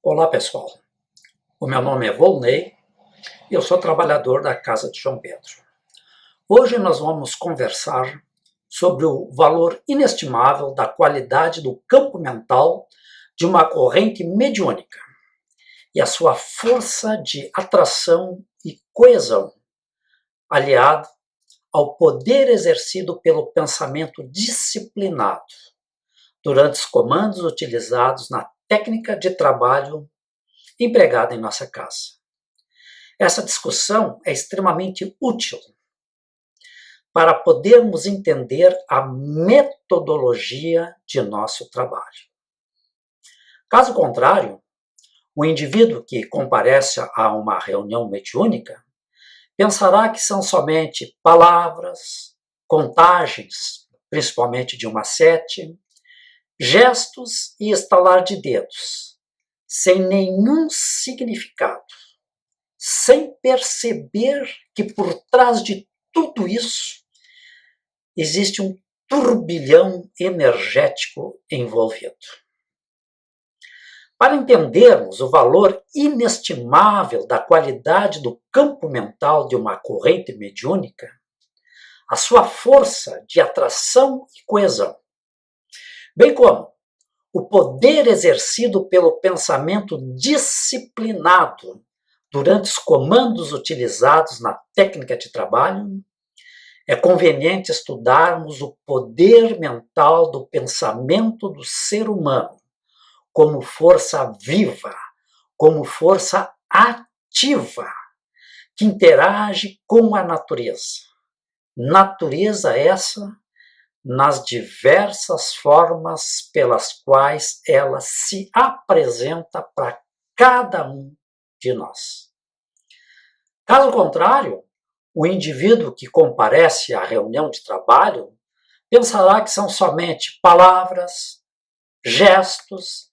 Olá, pessoal. O meu nome é Volney e eu sou trabalhador da Casa de João Pedro. Hoje nós vamos conversar sobre o valor inestimável da qualidade do campo mental de uma corrente mediúnica e a sua força de atração e coesão, aliado ao poder exercido pelo pensamento disciplinado durante os comandos utilizados na técnica de trabalho empregada em nossa casa. Essa discussão é extremamente útil para podermos entender a metodologia de nosso trabalho. Caso contrário, o indivíduo que comparece a uma reunião mediúnica pensará que são somente palavras, contagens, principalmente de 1 a 7, gestos e estalar de dedos, sem nenhum significado, sem perceber que por trás de tudo isso existe um turbilhão energético envolvido. Para entendermos o valor inestimável da qualidade do campo mental de uma corrente mediúnica, a sua força de atração e coesão, bem como o poder exercido pelo pensamento disciplinado durante os comandos utilizados na técnica de trabalho, é conveniente estudarmos o poder mental do pensamento do ser humano como força viva, como força ativa, que interage com a natureza. Natureza essa nas diversas formas pelas quais ela se apresenta para cada um de nós. Caso contrário, o indivíduo que comparece à reunião de trabalho pensará que são somente palavras, gestos,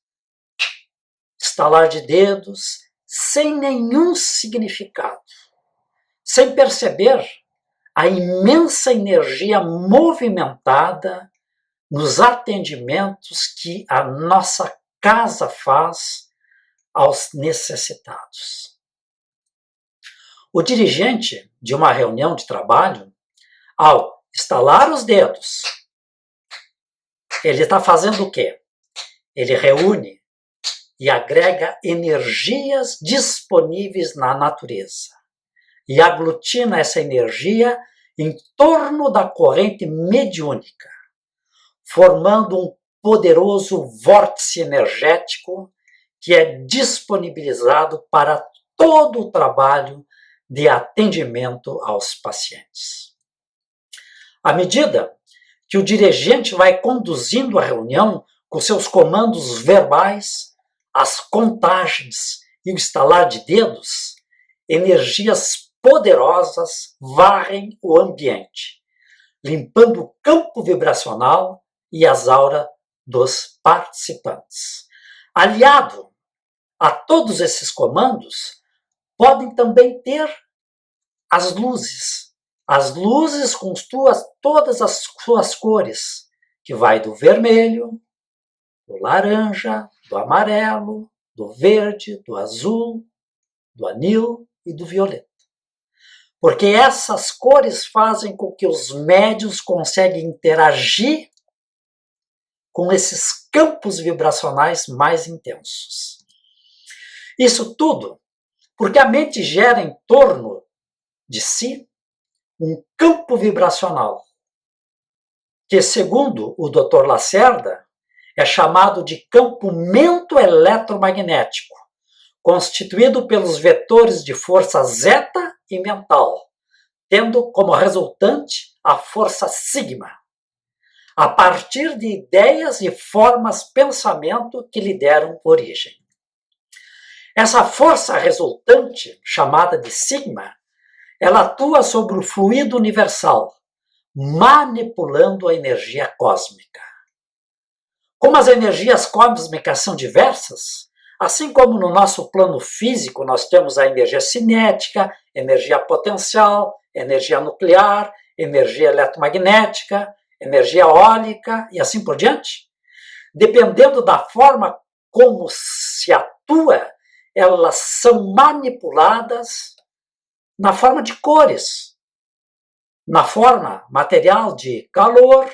estalar de dedos, sem nenhum significado, sem perceber a imensa energia movimentada nos atendimentos que a nossa casa faz aos necessitados. O dirigente de uma reunião de trabalho, ao estalar os dedos, ele está fazendo o quê? Ele reúne e agrega energias disponíveis na natureza e aglutina essa energia em torno da corrente mediúnica, formando um poderoso vórtice energético que é disponibilizado para todo o trabalho de atendimento aos pacientes. À medida que o dirigente vai conduzindo a reunião com seus comandos verbais, as contagens e o estalar de dedos, energias poderosas varrem o ambiente, limpando o campo vibracional e as auras dos participantes. Aliado a todos esses comandos, podem também ter as luzes com todas as suas cores, que vai do vermelho, do laranja, do amarelo, do verde, do azul, do anil e do violeta. Porque essas cores fazem com que os médiuns conseguem interagir com esses campos vibracionais mais intensos. Isso tudo porque a mente gera em torno de si um campo vibracional, que, segundo o Dr. Lacerda, é chamado de campo mento-eletromagnético, constituído pelos vetores de força zeta e mental, tendo como resultante a força sigma, a partir de ideias e formas pensamento que lhe deram origem. Essa força resultante, chamada de sigma, ela atua sobre o fluido universal, manipulando a energia cósmica. Como as energias cósmicas são diversas, assim como no nosso plano físico nós temos a energia cinética, energia potencial, energia nuclear, energia eletromagnética, energia eólica e assim por diante, dependendo da forma como se atua elas são manipuladas na forma de cores, na forma material de calor,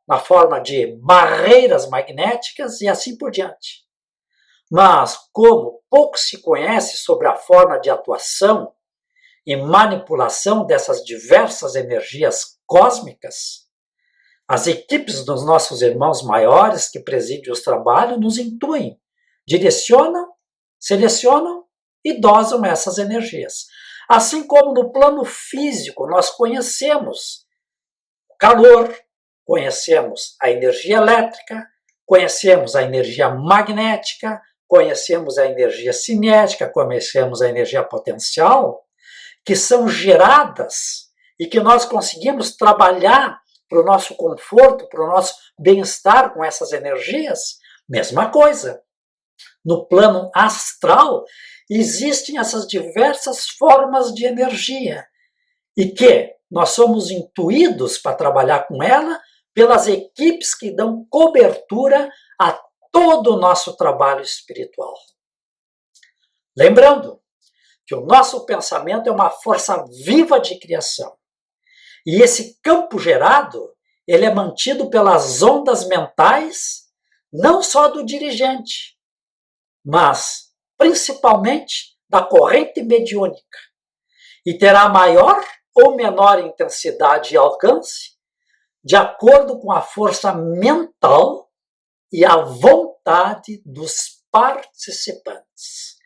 na forma de barreiras magnéticas e assim por diante. Mas, como pouco se conhece sobre a forma de atuação e manipulação dessas diversas energias cósmicas, as equipes dos nossos irmãos maiores que presidem os trabalhos nos intuem, direcionam, selecionam e dosam essas energias. Assim como no plano físico nós conhecemos o calor, conhecemos a energia elétrica, conhecemos a energia magnética, conhecemos a energia cinética, conhecemos a energia potencial, que são geradas e que nós conseguimos trabalhar para o nosso conforto, para o nosso bem-estar com essas energias. Mesma coisa. No plano astral, existem essas diversas formas de energia e que nós somos intuídos para trabalhar com ela pelas equipes que dão cobertura a todo o nosso trabalho espiritual. Lembrando que o nosso pensamento é uma força viva de criação. E esse campo gerado, ele é mantido pelas ondas mentais, não só do dirigente, mas principalmente da corrente mediúnica. E terá maior ou menor intensidade e alcance de acordo com a força mental e a vontade dos participantes.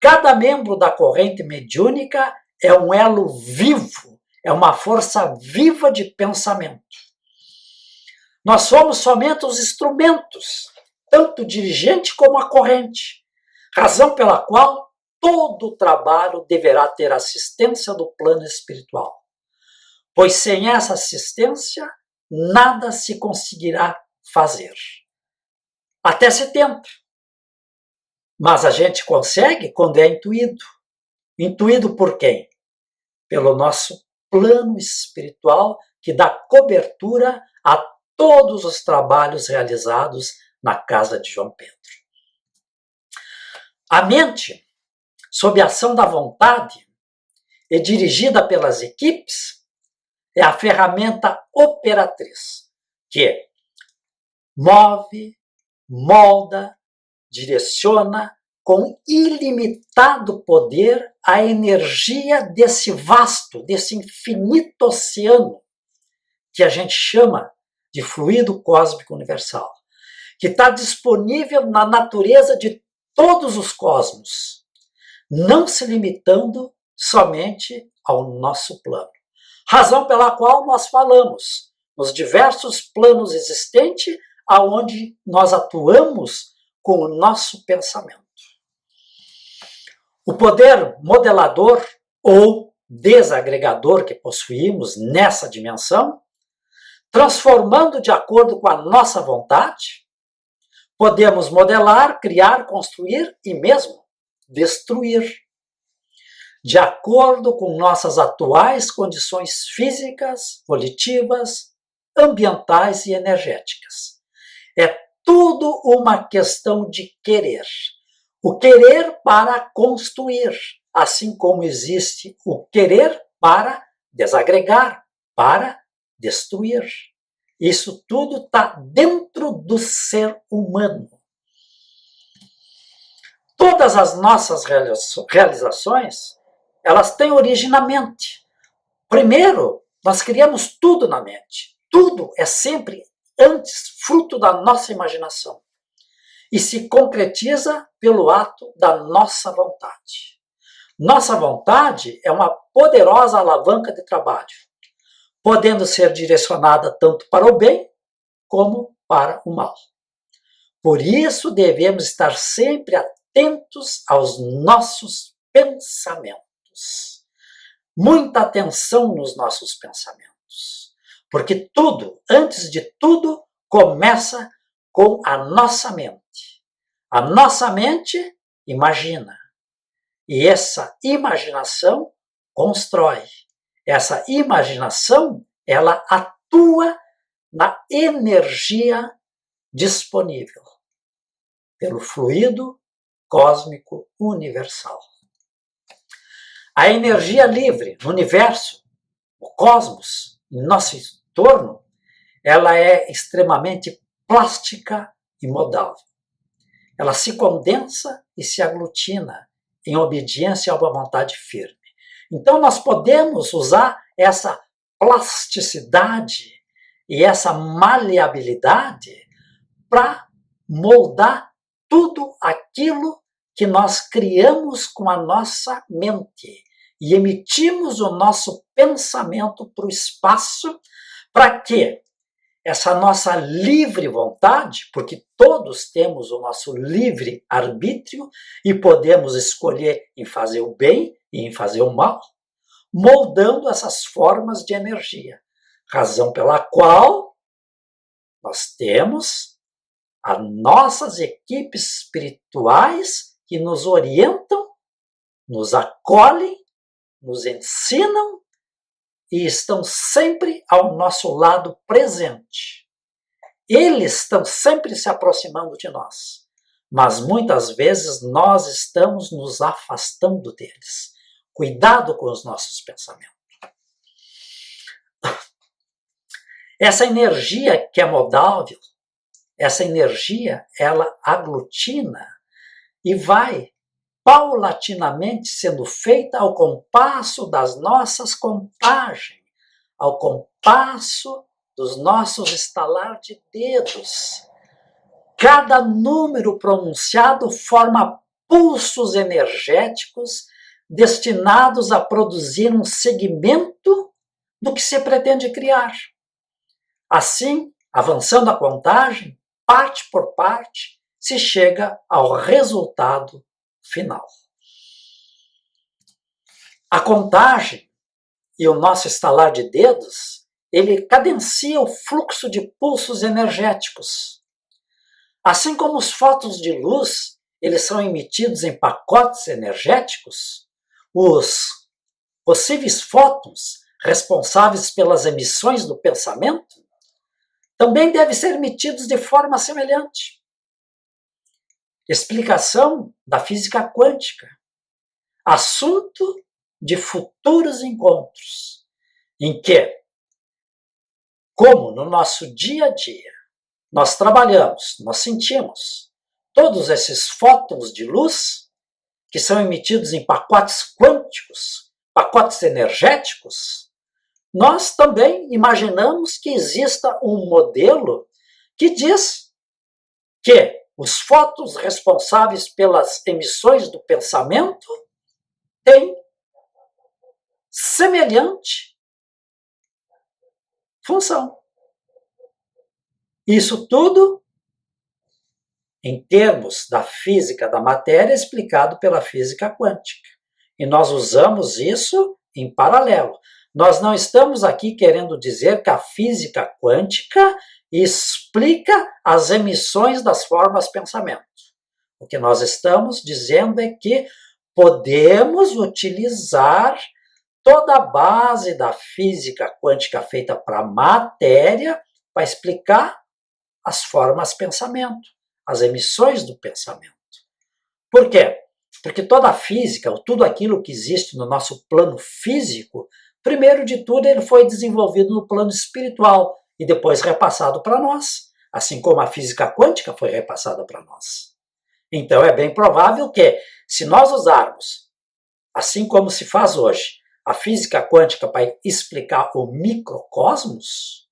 Cada membro da corrente mediúnica é um elo vivo, é uma força viva de pensamento. Nós somos somente os instrumentos, tanto o dirigente como a corrente, razão pela qual todo o trabalho deverá ter assistência do plano espiritual. Pois sem essa assistência, nada se conseguirá fazer. Até se tenta. Mas a gente consegue quando é intuído. Intuído por quem? Pelo nosso plano espiritual que dá cobertura a todos os trabalhos realizados na casa de João Pedro. A mente, sob a ação da vontade e dirigida pelas equipes, é a ferramenta operatriz que move, molda, direciona com ilimitado poder a energia desse vasto, desse infinito oceano que a gente chama de fluido cósmico universal, que está disponível na natureza de todos os cosmos, não se limitando somente ao nosso plano. Razão pela qual nós falamos nos diversos planos existentes aonde nós atuamos com o nosso pensamento. O poder modelador ou desagregador que possuímos nessa dimensão, transformando de acordo com a nossa vontade, podemos modelar, criar, construir e mesmo destruir, de acordo com nossas atuais condições físicas, volitivas, ambientais e energéticas. É tudo uma questão de querer. O querer para construir, assim como existe o querer para desagregar, para destruir. Isso tudo está dentro do ser humano. Todas as nossas realizações, elas têm origem na mente. Primeiro, nós criamos tudo na mente. Tudo é sempre, antes, fruto da nossa imaginação. E se concretiza pelo ato da nossa vontade. Nossa vontade é uma poderosa alavanca de trabalho, podendo ser direcionada tanto para o bem como para o mal. Por isso, devemos estar sempre atentos aos nossos pensamentos. Muita atenção nos nossos pensamentos, porque tudo, antes de tudo, começa com a nossa mente. A nossa mente imagina, e essa imaginação constrói. Essa imaginação, ela atua na energia disponível pelo fluido cósmico universal. A energia livre no universo, o cosmos, em nosso entorno, ela é extremamente plástica e modal. Ela se condensa e se aglutina em obediência a uma vontade firme. Então nós podemos usar essa plasticidade e essa maleabilidade para moldar tudo aquilo que nós criamos com a nossa mente e emitimos o nosso pensamento para o espaço, para que essa nossa livre vontade, porque todos temos o nosso livre arbítrio e podemos escolher em fazer o bem e em fazer o mal, moldando essas formas de energia, razão pela qual nós temos as nossas equipes espirituais que nos orientam, nos acolhem, nos ensinam e estão sempre ao nosso lado presente. Eles estão sempre se aproximando de nós, mas muitas vezes nós estamos nos afastando deles. Cuidado com os nossos pensamentos. Essa energia que é modável, essa energia, ela aglutina e vai paulatinamente sendo feita ao compasso das nossas contagens, ao compasso dos nossos estalar de dedos. Cada número pronunciado forma pulsos energéticos destinados a produzir um segmento do que se pretende criar. Assim, avançando a contagem, parte por parte, se chega ao resultado final. A contagem e o nosso estalar de dedos, ele cadencia o fluxo de pulsos energéticos. Assim como os fótons de luz, eles são emitidos em pacotes energéticos, os possíveis fótons responsáveis pelas emissões do pensamento também devem ser emitidos de forma semelhante. Explicação da física quântica. Assunto de futuros encontros, em que, como no nosso dia a dia, nós trabalhamos, nós sentimos todos esses fótons de luz que são emitidos em pacotes quânticos, pacotes energéticos, nós também imaginamos que exista um modelo que diz que os fótons responsáveis pelas emissões do pensamento têm semelhante função. Isso tudo, em termos da física da matéria, é explicado pela física quântica. E nós usamos isso em paralelo. Nós não estamos aqui querendo dizer que a física quântica explica as emissões das formas pensamento. O que nós estamos dizendo é que podemos utilizar toda a base da física quântica feita para a matéria para explicar as formas pensamento, as emissões do pensamento. Por quê? Porque toda a física, ou tudo aquilo que existe no nosso plano físico, primeiro de tudo, ele foi desenvolvido no plano espiritual e depois repassado para nós, assim como a física quântica foi repassada para nós. Então é bem provável que, se nós usarmos, assim como se faz hoje, a física quântica para explicar o microcosmos,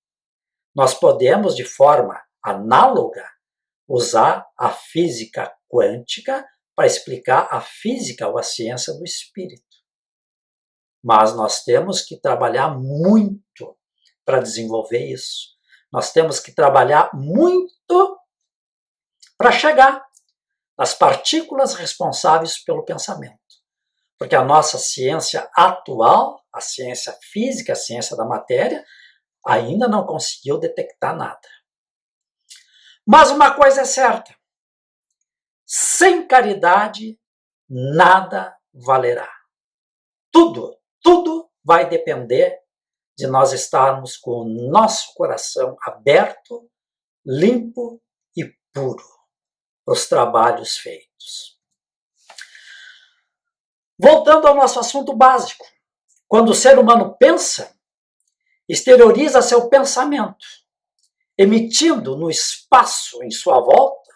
nós podemos, de forma análoga, usar a física quântica para explicar a física ou a ciência do espírito. Mas nós temos que trabalhar muito para desenvolver isso. Nós temos que trabalhar muito para chegar nas partículas responsáveis pelo pensamento. Porque a nossa ciência atual, a ciência física, a ciência da matéria, ainda não conseguiu detectar nada. Mas uma coisa é certa: sem caridade, nada valerá. Tudo vai depender de nós estarmos com o nosso coração aberto, limpo e puro para os trabalhos feitos. Voltando ao nosso assunto básico, quando o ser humano pensa, exterioriza seu pensamento, emitindo no espaço em sua volta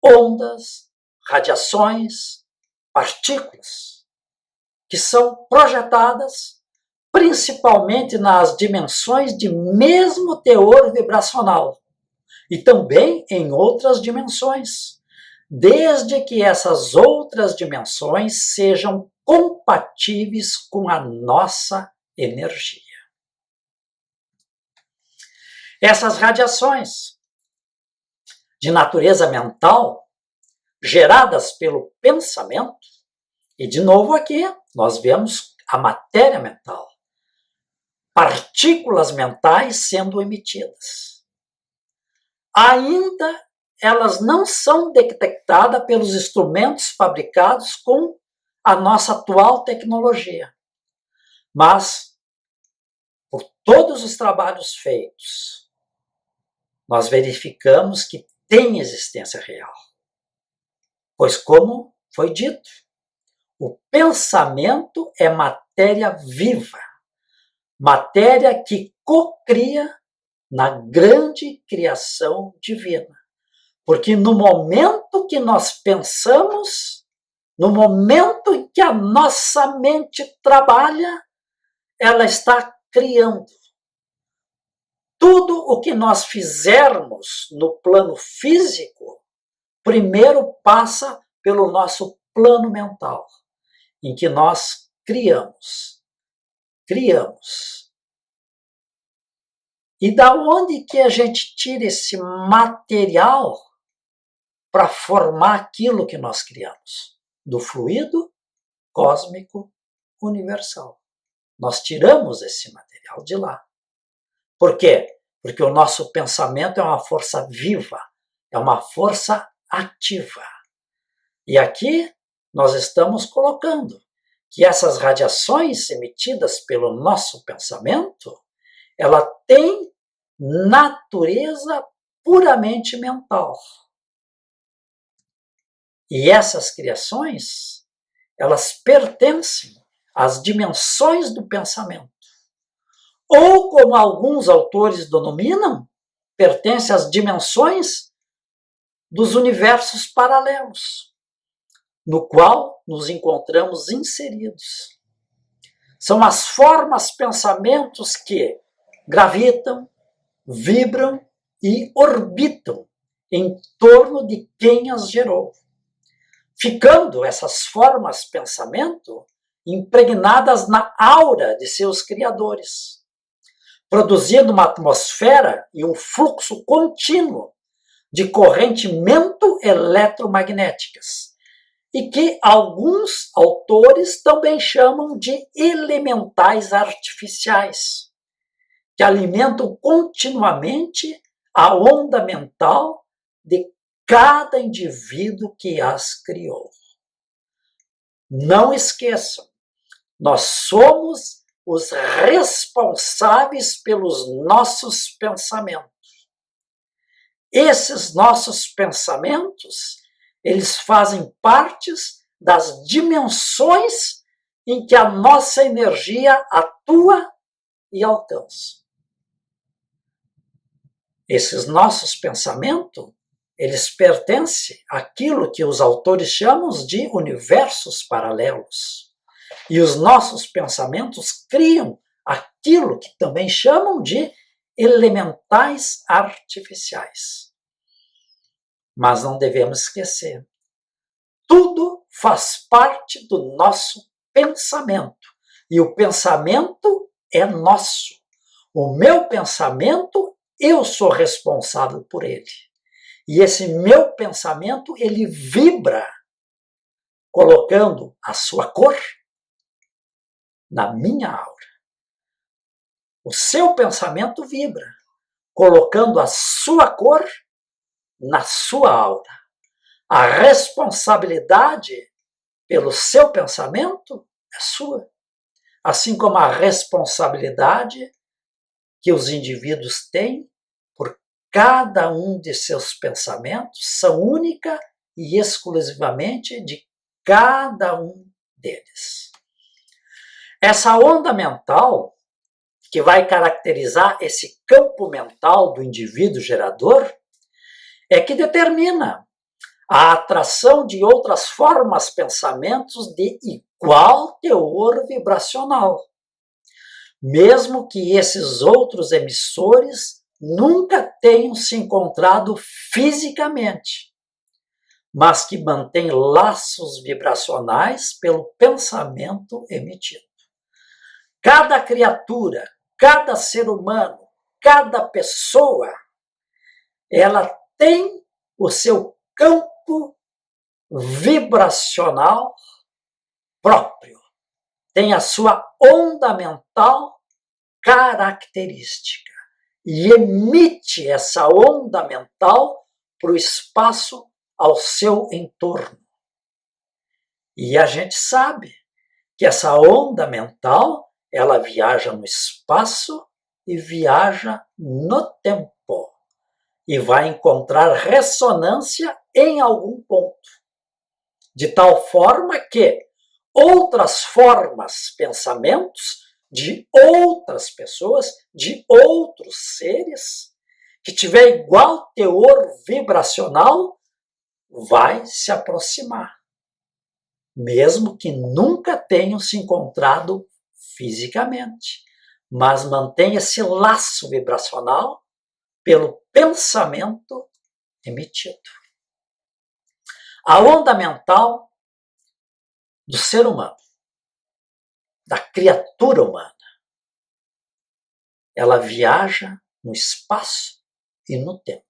ondas, radiações, partículas, que são projetadas principalmente nas dimensões de mesmo teor vibracional e também em outras dimensões, desde que essas outras dimensões sejam compatíveis com a nossa energia. Essas radiações de natureza mental, geradas pelo pensamento, e de novo aqui nós vemos a matéria mental, partículas mentais sendo emitidas. Ainda elas não são detectadas pelos instrumentos fabricados com a nossa atual tecnologia. Mas, por todos os trabalhos feitos, nós verificamos que tem existência real. Pois, como foi dito, o pensamento é matéria viva, matéria que cocria na grande criação divina. Porque no momento que nós pensamos, no momento em que a nossa mente trabalha, ela está criando. Tudo o que nós fizermos no plano físico, primeiro passa pelo nosso plano mental, em que nós criamos. E da onde que a gente tira esse material para formar aquilo que nós criamos? Do fluido cósmico universal. Nós tiramos esse material de lá. Por quê? Porque o nosso pensamento é uma força viva, é uma força ativa. E aqui nós estamos colocando que essas radiações emitidas pelo nosso pensamento, ela tem natureza puramente mental. E essas criações, elas pertencem às dimensões do pensamento. Ou, como alguns autores denominam, pertencem às dimensões dos universos paralelos, no qual nos encontramos inseridos. São as formas, pensamentos que gravitam, vibram e orbitam em torno de quem as gerou, ficando essas formas, pensamento, impregnadas na aura de seus criadores, produzindo uma atmosfera e um fluxo contínuo de correntes eletromagnéticas, e que alguns autores também chamam de elementais artificiais, que alimentam continuamente a onda mental de cada indivíduo que as criou. Não esqueçam, nós somos os responsáveis pelos nossos pensamentos. Esses nossos pensamentos, eles fazem parte das dimensões em que a nossa energia atua e alcança. Esses nossos pensamentos, eles pertencem àquilo que os autores chamam de universos paralelos. E os nossos pensamentos criam aquilo que também chamam de elementais artificiais. Mas não devemos esquecer, tudo faz parte do nosso pensamento. E o pensamento é nosso. O meu pensamento, eu sou responsável por ele. E esse meu pensamento, ele vibra, colocando a sua cor na minha aura. O seu pensamento vibra, colocando a sua cor na sua aura. A responsabilidade pelo seu pensamento é sua. Assim como a responsabilidade que os indivíduos têm por cada um de seus pensamentos são única e exclusivamente de cada um deles. Essa onda mental, que vai caracterizar esse campo mental do indivíduo gerador, é que determina a atração de outras formas, pensamentos de igual teor vibracional, mesmo que esses outros emissores nunca tenham se encontrado fisicamente, mas que mantêm laços vibracionais pelo pensamento emitido. Cada criatura, cada ser humano, cada pessoa, ela tem o seu campo vibracional próprio, tem a sua onda mental característica e emite essa onda mental para o espaço ao seu entorno. E a gente sabe que essa onda mental, ela viaja no espaço e viaja no tempo e vai encontrar ressonância em algum ponto, de tal forma que outras formas, pensamentos de outras pessoas, de outros seres, que tiver igual teor vibracional, vai se aproximar, mesmo que nunca tenham se encontrado fisicamente, mas mantém esse laço vibracional pelo pensamento emitido. A onda mental do ser humano, da criatura humana, ela viaja no espaço e no tempo,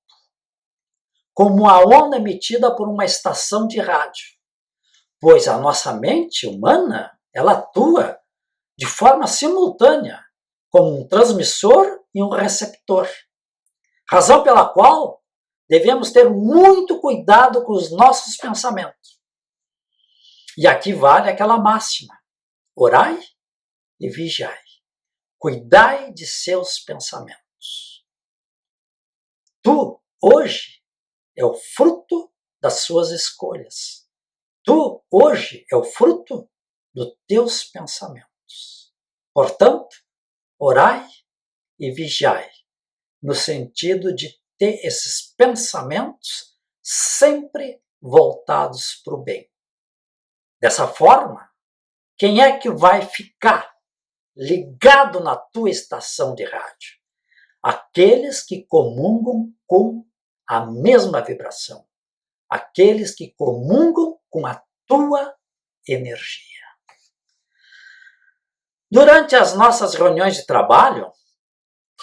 como a onda emitida por uma estação de rádio, pois a nossa mente humana, ela atua de forma simultânea, como um transmissor e um receptor, razão pela qual devemos ter muito cuidado com os nossos pensamentos. E aqui vale aquela máxima: orai e vigiai. Cuidai de seus pensamentos. Tu, hoje, é o fruto das suas escolhas. Tu, hoje, é o fruto dos teus pensamentos. Portanto, orai e vigiai, no sentido de ter esses pensamentos sempre voltados para o bem. Dessa forma, quem é que vai ficar ligado na tua estação de rádio? Aqueles que comungam com a mesma vibração, aqueles que comungam com a tua energia. Durante as nossas reuniões de trabalho,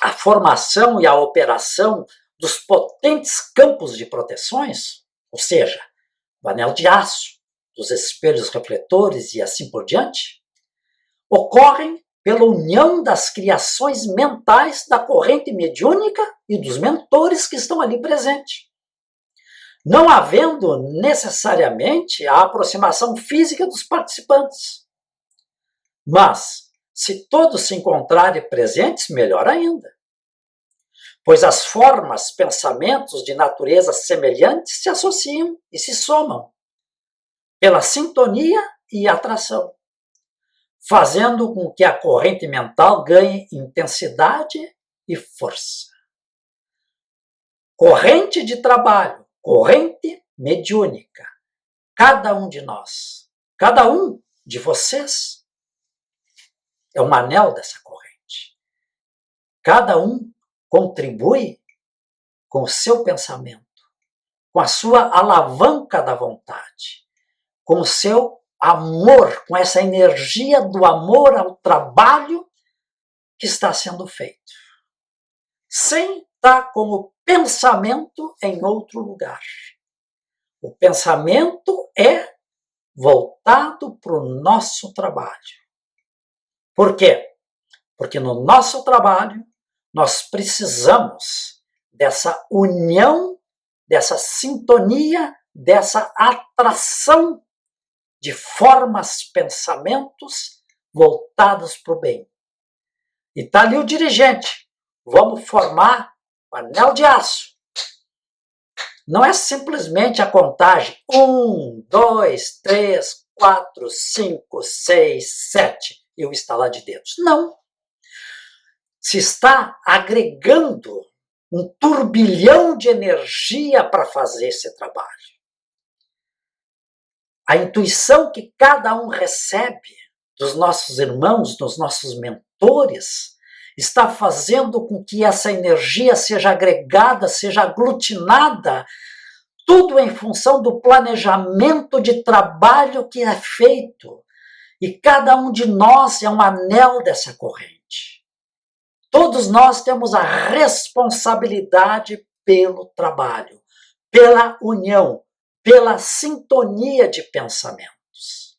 a formação e a operação dos potentes campos de proteções, ou seja, o anel de aço, dos espelhos refletores e assim por diante, ocorrem pela união das criações mentais da corrente mediúnica e dos mentores que estão ali presentes, não havendo necessariamente a aproximação física dos participantes. Mas, se todos se encontrarem presentes, melhor ainda, pois as formas, pensamentos de natureza semelhante se associam e se somam pela sintonia e atração, fazendo com que a corrente mental ganhe intensidade e força. Corrente de trabalho, corrente mediúnica. Cada um de nós, cada um de vocês é um anel dessa corrente. Cada um contribui com o seu pensamento, com a sua alavanca da vontade, com o seu amor, com essa energia do amor ao trabalho que está sendo feito, sem estar com o pensamento em outro lugar. O pensamento é voltado para o nosso trabalho. Por quê? Porque no nosso trabalho nós precisamos dessa união, dessa sintonia, dessa atração de formas, pensamentos voltados para o bem. E está ali o dirigente. Vamos formar o anel de aço. Não é simplesmente a contagem 1, 2, 3, 4, 5, 6, 7 e o estalar de dedos. Não. Se está agregando um turbilhão de energia para fazer esse trabalho. A intuição que cada um recebe dos nossos irmãos, dos nossos mentores, está fazendo com que essa energia seja agregada, seja aglutinada, tudo em função do planejamento de trabalho que é feito. E cada um de nós é um anel dessa corrente. Todos nós temos a responsabilidade pelo trabalho, pela união, pela sintonia de pensamentos.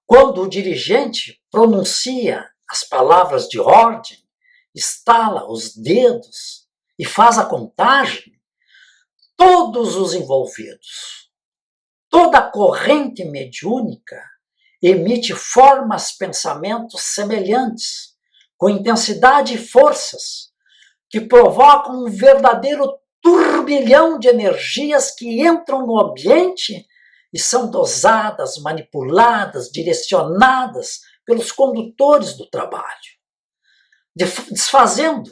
Quando o dirigente pronuncia as palavras de ordem, estala os dedos e faz a contagem, todos os envolvidos, toda a corrente mediúnica emite formas, pensamentos semelhantes, com intensidade e forças, que provocam um verdadeiro turbilhão de energias que entram no ambiente e são dosadas, manipuladas, direcionadas pelos condutores do trabalho, desfazendo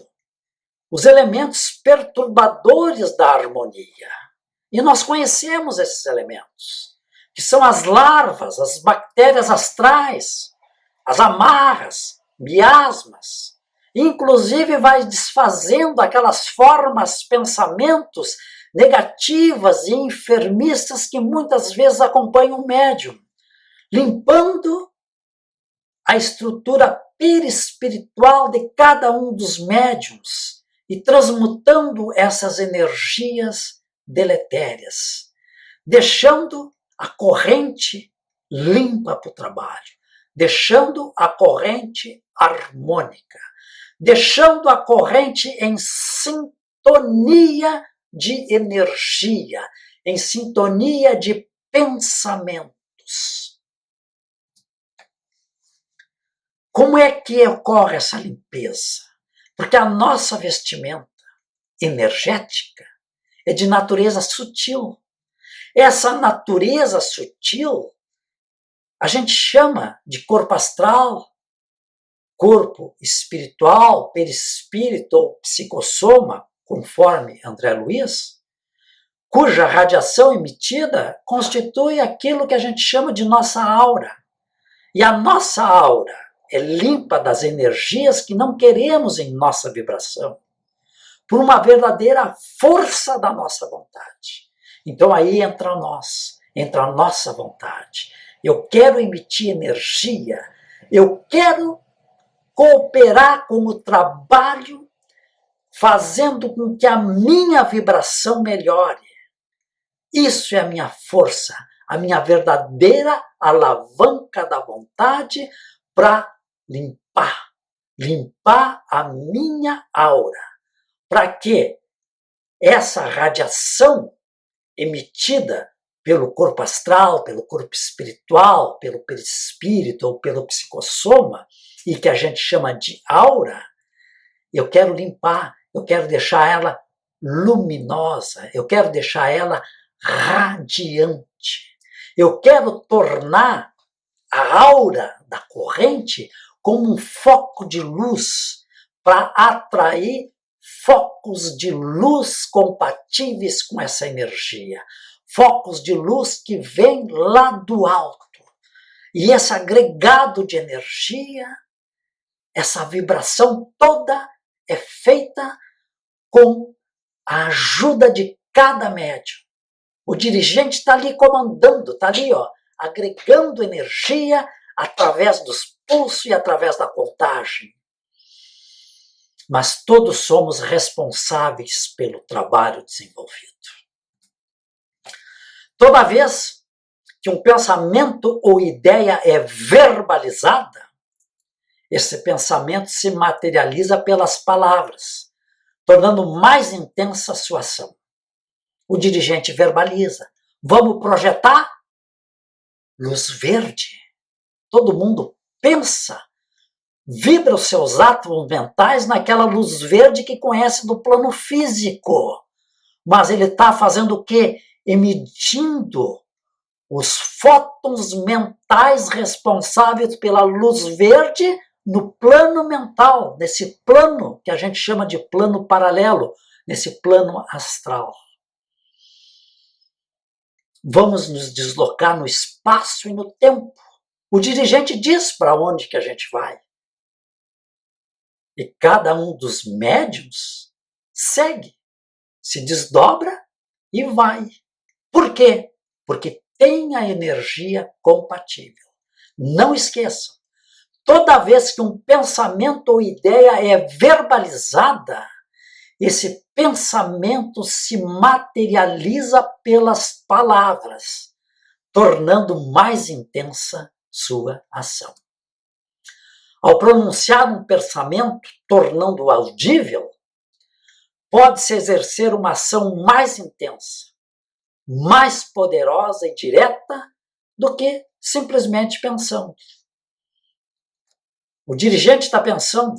os elementos perturbadores da harmonia. E nós conhecemos esses elementos, que são as larvas, as bactérias astrais, as amarras, miasmas. Inclusive vai desfazendo aquelas formas, pensamentos negativas e enfermiças que muitas vezes acompanham o médium, limpando a estrutura perispiritual de cada um dos médiums e transmutando essas energias deletérias, deixando a corrente limpa para o trabalho, deixando a corrente harmônica, deixando a corrente em sintonia de energia, em sintonia de pensamentos. Como é que ocorre essa limpeza? Porque a nossa vestimenta energética é de natureza sutil. Essa natureza sutil a gente chama de corpo astral, corpo espiritual, perispírito ou psicossoma, conforme André Luiz, cuja radiação emitida constitui aquilo que a gente chama de nossa aura. E a nossa aura é limpa das energias que não queremos em nossa vibração, por uma verdadeira força da nossa vontade. Então aí entra a nossa vontade. Eu quero emitir energia, eu quero cooperar com o trabalho, fazendo com que a minha vibração melhore. Isso é a minha força, a minha verdadeira alavanca da vontade para limpar a minha aura, para que essa radiação emitida pelo corpo astral, pelo corpo espiritual, pelo perispírito ou pelo psicossoma, e que a gente chama de aura, eu quero limpar, eu quero deixar ela luminosa, eu quero deixar ela radiante. Eu quero tornar a aura da corrente como um foco de luz para atrair focos de luz compatíveis com essa energia. Focos de luz que vêm lá do alto. E esse agregado de energia, essa vibração toda é feita com a ajuda de cada médium. O dirigente está ali comandando, está ali, agregando energia através dos pulsos e através da contagem. Mas todos somos responsáveis pelo trabalho desenvolvido. Toda vez que um pensamento ou ideia é verbalizada, esse pensamento se materializa pelas palavras, tornando mais intensa a sua ação. O dirigente verbaliza. Vamos projetar luz verde. Todo mundo pensa, vibra os seus átomos mentais naquela luz verde que conhece do plano físico. Mas ele está fazendo o quê? Emitindo os fótons mentais responsáveis pela luz verde no plano mental, nesse plano que a gente chama de plano paralelo, nesse plano astral. Vamos nos deslocar no espaço e no tempo. O dirigente diz para onde que a gente vai. E cada um dos médiuns segue, se desdobra e vai. Por quê? Porque tem a energia compatível. Não esqueçam, toda vez que um pensamento ou ideia é verbalizada, esse pensamento se materializa pelas palavras, tornando mais intensa sua ação. Ao pronunciar um pensamento, tornando-o audível, pode-se exercer uma ação mais intensa, mais poderosa e direta do que simplesmente pensando. O dirigente está pensando,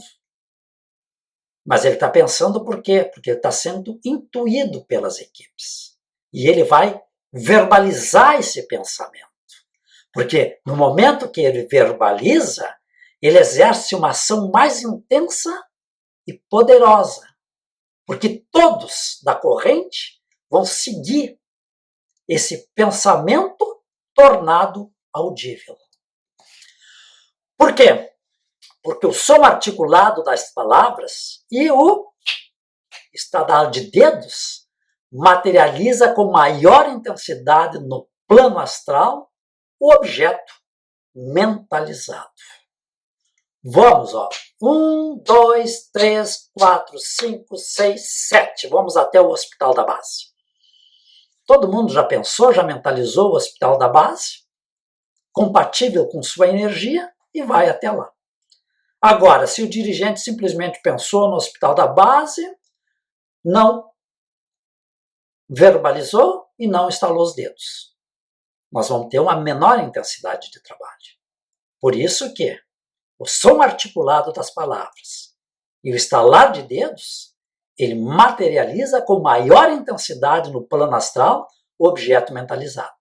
mas ele está pensando por quê? Porque ele está sendo intuído pelas equipes. E ele vai verbalizar esse pensamento. Porque no momento que ele verbaliza, ele exerce uma ação mais intensa e poderosa. Porque todos da corrente vão seguir esse pensamento tornado audível. Por quê? Porque o som articulado das palavras e o estalar de dedos materializa com maior intensidade no plano astral o objeto mentalizado. Vamos, ó. 1, 2, 3, 4, 5, 6, 7. Vamos até o hospital da base. Todo mundo já pensou, já mentalizou o hospital da base? Compatível com sua energia e vai até lá. Agora, se o dirigente simplesmente pensou no hospital da base, não verbalizou e não estalou os dedos, nós vamos ter uma menor intensidade de trabalho. Por isso que o som articulado das palavras e o estalar de dedos, ele materializa com maior intensidade no plano astral o objeto mentalizado.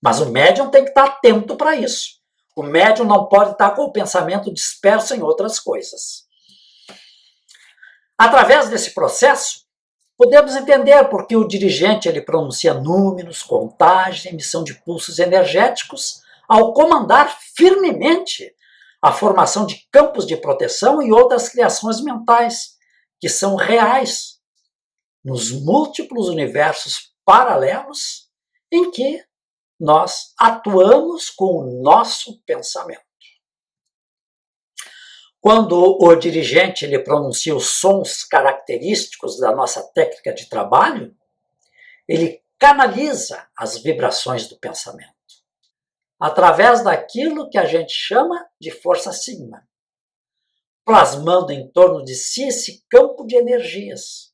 Mas o médium tem que estar atento para isso. O médium não pode estar com o pensamento disperso em outras coisas. Através desse processo, podemos entender por que o dirigente ele pronuncia números, contagem, emissão de pulsos energéticos, ao comandar firmemente a formação de campos de proteção e outras criações mentais, que são reais, nos múltiplos universos paralelos em que nós atuamos com o nosso pensamento. Quando o dirigente ele pronuncia os sons característicos da nossa técnica de trabalho, ele canaliza as vibrações do pensamento através daquilo que a gente chama de força sigma, plasmando em torno de si esse campo de energias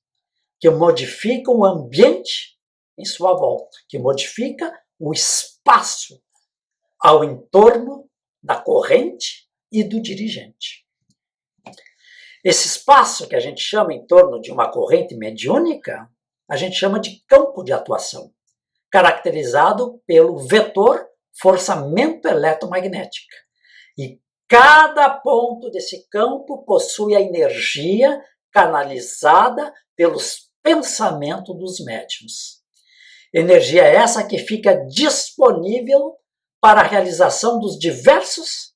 que modificam o ambiente em sua volta, que modifica o espaço ao entorno da corrente e do dirigente. Esse espaço que a gente chama em torno de uma corrente mediúnica, a gente chama de campo de atuação, caracterizado pelo vetor forçamento eletromagnética. E cada ponto desse campo possui a energia canalizada pelos pensamentos dos médiuns. Energia essa que fica disponível para a realização dos diversos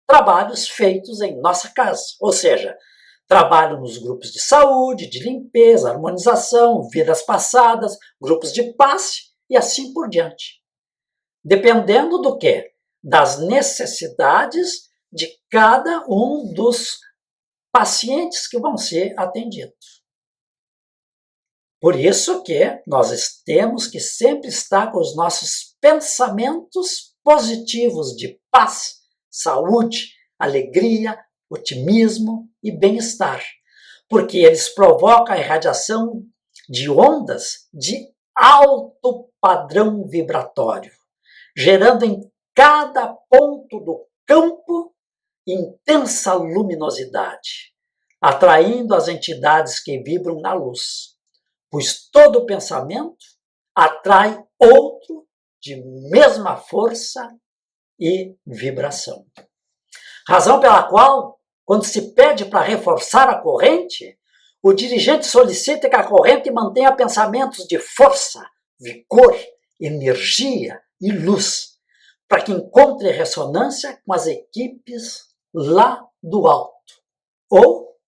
trabalhos feitos em nossa casa, ou seja, trabalho nos grupos de saúde, de limpeza, harmonização, vidas passadas, grupos de passe e assim por diante. Dependendo do quê? Das necessidades de cada um dos pacientes que vão ser atendidos. Por isso que nós temos que sempre estar com os nossos pensamentos positivos de paz, saúde, alegria, otimismo e bem-estar, porque eles provocam a irradiação de ondas de alto padrão vibratório, gerando em cada ponto do campo intensa luminosidade, atraindo as entidades que vibram na luz, pois todo pensamento atrai outro de mesma força e vibração. Razão pela qual, quando se pede para reforçar a corrente, o dirigente solicita que a corrente mantenha pensamentos de força, vigor, energia e luz, para que encontre ressonância com as equipes lá do alto, ou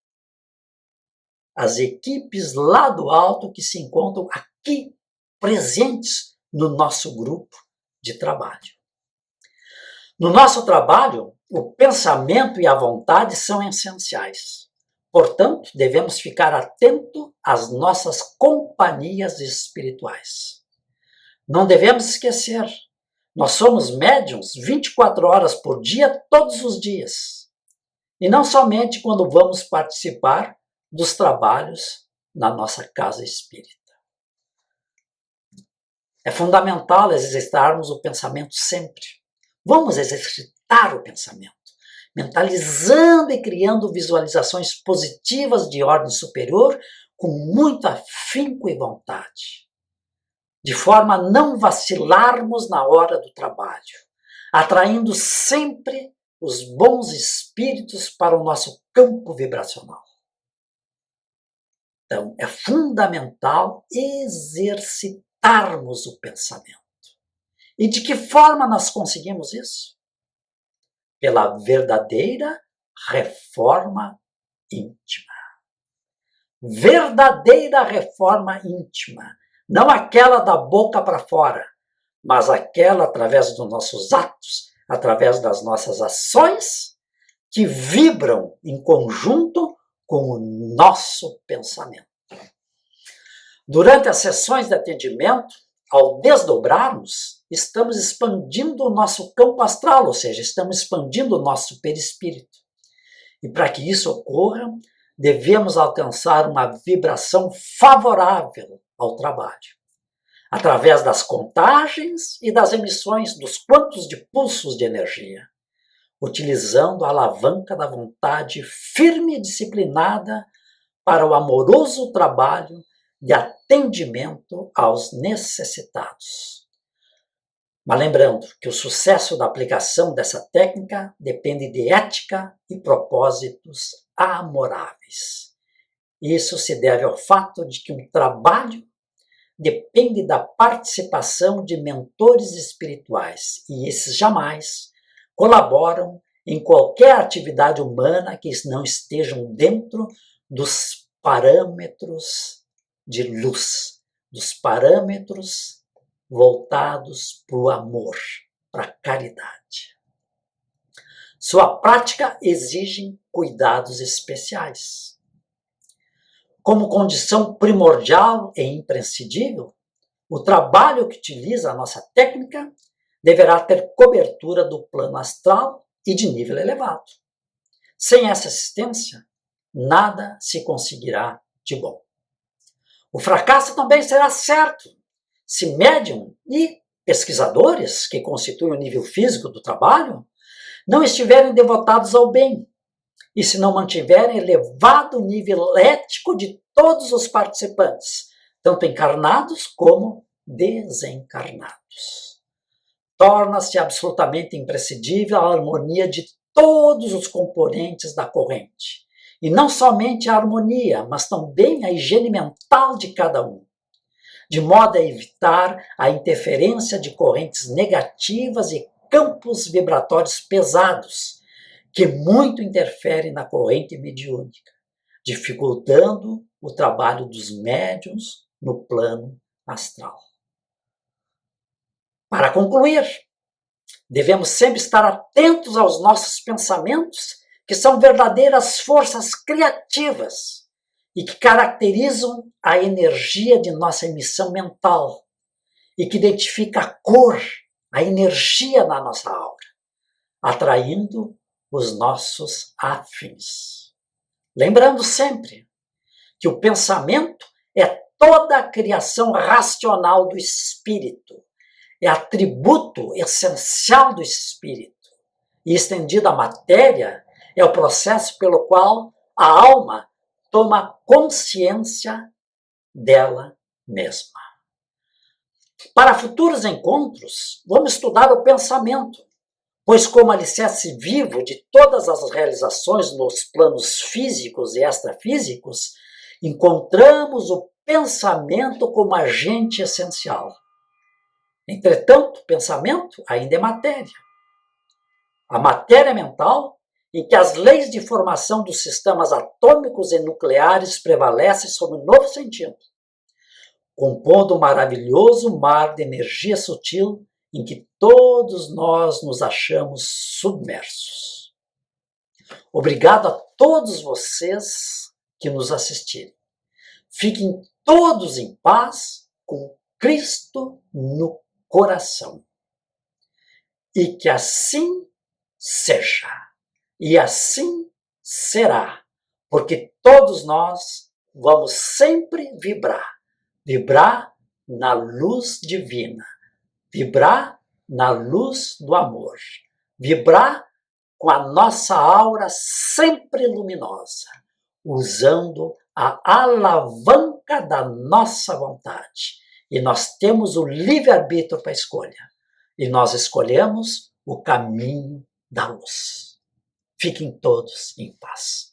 as equipes lá do alto que se encontram aqui presentes no nosso grupo de trabalho. No nosso trabalho, o pensamento e a vontade são essenciais. Portanto, devemos ficar atentos às nossas companhias espirituais. Não devemos esquecer, nós somos médiuns 24 horas por dia, todos os dias. E não somente quando vamos participar dos trabalhos na nossa casa espírita. É fundamental exercitarmos o pensamento sempre. Vamos exercitar o pensamento, mentalizando e criando visualizações positivas de ordem superior com muito afinco e vontade, de forma a não vacilarmos na hora do trabalho, atraindo sempre os bons espíritos para o nosso campo vibracional. Então, é fundamental exercitarmos o pensamento. E de que forma nós conseguimos isso? Pela verdadeira reforma íntima. Verdadeira reforma íntima. Não aquela da boca para fora, mas aquela através dos nossos atos, através das nossas ações, que vibram em conjunto com o nosso pensamento. Durante as sessões de atendimento, ao desdobrarmos, estamos expandindo o nosso campo astral, ou seja, estamos expandindo o nosso perispírito. E para que isso ocorra, devemos alcançar uma vibração favorável ao trabalho, através das contagens e das emissões dos quantos de pulsos de energia, utilizando a alavanca da vontade firme e disciplinada para o amoroso trabalho de atendimento aos necessitados. Mas lembrando que o sucesso da aplicação dessa técnica depende de ética e propósitos amoráveis. Isso se deve ao fato de que um trabalho depende da participação de mentores espirituais, e esses jamais colaboram em qualquer atividade humana que não estejam dentro dos parâmetros de luz, dos parâmetros voltados para o amor, para a caridade. Sua prática exige cuidados especiais. Como condição primordial e imprescindível, o trabalho que utiliza a nossa técnica deverá ter cobertura do plano astral e de nível elevado. Sem essa assistência, nada se conseguirá de bom. O fracasso também será certo se médium e pesquisadores, que constituem o nível físico do trabalho, não estiverem devotados ao bem e se não mantiverem elevado nível ético de todos os participantes, tanto encarnados como desencarnados. Torna-se absolutamente imprescindível a harmonia de todos os componentes da corrente. E não somente a harmonia, mas também a higiene mental de cada um, de modo a evitar a interferência de correntes negativas e campos vibratórios pesados, que muito interferem na corrente mediúnica, dificultando o trabalho dos médiuns no plano astral. Para concluir, devemos sempre estar atentos aos nossos pensamentos, que são verdadeiras forças criativas e que caracterizam a energia de nossa emissão mental e que identifica a cor, a energia na nossa aura, atraindo os nossos afins. Lembrando sempre que o pensamento é toda a criação racional do espírito, é atributo essencial do espírito, e estendido à matéria, é o processo pelo qual a alma toma consciência dela mesma. Para futuros encontros, vamos estudar o pensamento, pois como alicerce vivo de todas as realizações nos planos físicos e extrafísicos, encontramos o pensamento como agente essencial. Entretanto, pensamento ainda é matéria. A matéria mental, em que as leis de formação dos sistemas atômicos e nucleares prevalecem sob um novo sentido, compondo um maravilhoso mar de energia sutil em que todos nós nos achamos submersos. Obrigado a todos vocês que nos assistiram. Fiquem todos em paz com Cristo no coração. E que assim seja. E assim será. Porque todos nós vamos sempre vibrar na luz divina, vibrar na luz do amor, vibrar com a nossa aura sempre luminosa, usando a alavanca da nossa vontade. E nós temos o livre-arbítrio para a escolha. E nós escolhemos o caminho da luz. Fiquem todos em paz.